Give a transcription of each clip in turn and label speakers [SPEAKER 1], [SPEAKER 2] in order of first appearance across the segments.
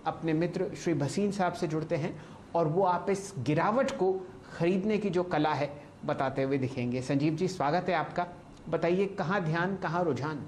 [SPEAKER 1] अपने मित्र श्री भसीन साहब से जुड़ते हैं और वो आप इस गिरावट को खरीदने की जो कला है बताते हुए दिखेंगे। संजीव जी, स्वागत है आपका। बताइए, कहाँ ध्यान, कहाँ रुझान?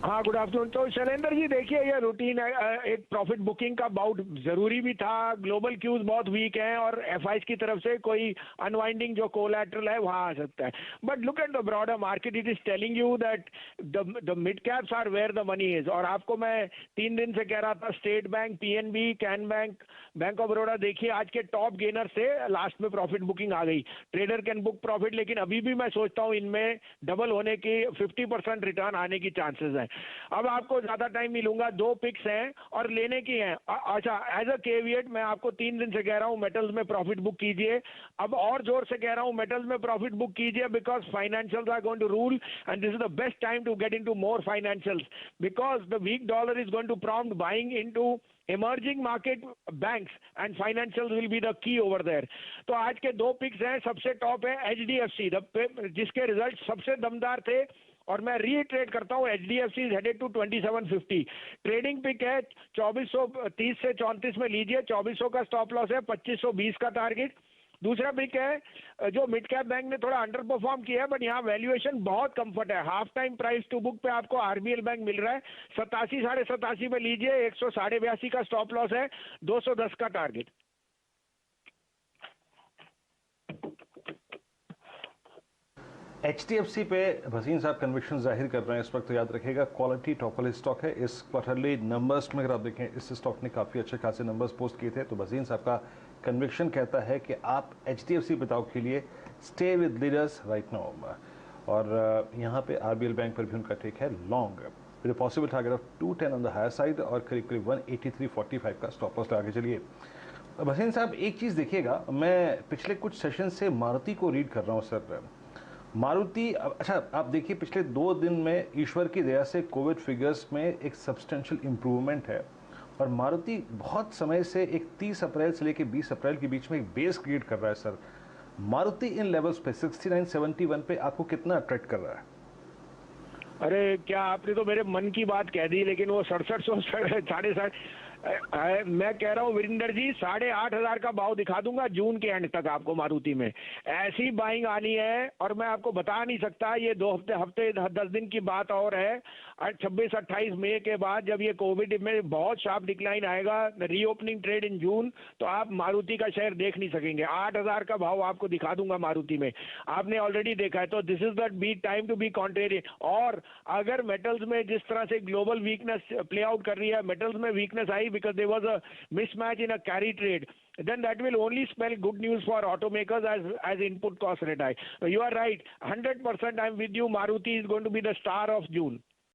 [SPEAKER 2] हाँ, गुड आफ्टरनून। तो शैलेंद्र जी देखिए, ये रूटीन एक प्रॉफिट बुकिंग का बाउट जरूरी भी था। ग्लोबल क्यूज बहुत वीक हैं और एफआईज की तरफ से कोई अनवाइंडिंग जो कोलैटरल है वहां आ सकता है। But look at the broader market, it is telling you that the mid caps are where the money is. और आपको मैं 3 दिन से कह रहा था, state bank, PNB, can bank, bank of Baroda, देखिए आज के टॉप गेनर से लास्ट में प्रॉफिट बुकिंग आ गई। ट्रेडर कैन बुक प्रॉफिट, लेकिन अभी भी मैं सोचता हूँ इनमें डबल होने की 50% रिटर्न आने की चांसेस है। अब आपको ज्यादा टाइम नहीं लूंगा, 2 पिक्स हैं और लेने की हैं। अच्छा, एज अ केविएट मैं आपको 3 दिन से कह रहा हूं मेटल्स में प्रॉफिट बुक कीजिए। अब और जोर से कह रहा हूं मेटल्स में प्रॉफिट बुक कीजिए, because financials are going to rule and this is the best time to get into more financials, because the weak dollar is going to prompt buying into emerging market banks and financial will be the key over there. तो आज के 2 pics हैं। सबसे top है HDFC, जिसके result सबसे दमदार थे और मैं रीट्रेड करता हूं, HDFC is headed to 2750। Trading pick है 2430 से 34 में लीजिए, 2400 का स्टॉप लॉस है, 2520 का टारगेट। दूसरा पिक है जो मिड कैप बैंक ने थोड़ा अंडर परफॉर्म किया है, बट यहाँ वैल्यूएशन बहुत कंफर्ट है। Half time price to book पे आपको आरबीएल बैंक मिल रहा है, 87 87.5 में लीजिए, 182 का स्टॉप लॉस है, 210 का टारगेट।
[SPEAKER 3] एचडीएफसी पे भसीन साहब कन्विक्शन जाहिर कर रहे हैं इस वक्त, तो याद रखिएगा क्वालिटी टॉप वाली स्टॉक है। इस क्वार्टरली नंबर्स में अगर आप देखें, इस स्टॉक ने काफ़ी अच्छे खासे नंबर्स पोस्ट किए थे। तो भसीन साहब का कन्विक्शन कहता है कि आप एचडीएफसी बताओ के लिए stay with leaders right now. और यहाँ पे आरबीएल बैंक पर भी उनका टेक है long, with possible target of 210 on the higher side और करीब करीब 183.45 का स्टॉप लॉस लगा के चलिए। भसीन साहब, एक चीज़ देखिएगा, मैं पिछले कुछ सेशन से मारुति को रीड कर रहा हूँ सर। मारुति, अच्छा आप देखिए पिछले 2 दिन में ईश्वर की दया से कोविड फिगर्स में एक सब्सटेंशियल इंप्रूवमेंट है और मारुति बहुत समय से एक 30 अप्रैल से लेकर 20 अप्रैल के बीच में एक बेस क्रिएट कर रहा है सर। मारुति इन लेवल्स पे 6971 पे आपको कितना अट्रैक्ट कर रहा है?
[SPEAKER 2] अरे क्या आपने तो मेरे मन की बात कह दी, लेकिन वो 6700 60 मैं कह रहा हूँ वीरेंद्र जी, 8,500 का भाव दिखा दूंगा जून के एंड तक आपको मारुति में। ऐसी बाइंग आनी है और मैं आपको बता नहीं सकता। ये 2 हफ्ते 10 दिन की बात और है। 26-28 मई के बाद जब ये कोविड में बहुत शार्प डिक्लाइन आएगा, रीओपनिंग ट्रेड इन जून, तो आप मारुति का शेयर देख नहीं सकेंगे। 8,000 का भाव आपको दिखा दूंगा मारुति में, आपने ऑलरेडी देखा है। तो this is the be time to be contrarian. और अगर मेटल्स में जिस तरह से ग्लोबल वीकनेस प्ले आउट कर रही है, मेटल्स में weakness I because there was a mismatch in a carry trade, then that will only spell good news for automakers as input cost rate high. You are right, 100% I'm with you. Maruti is going to be the star of June.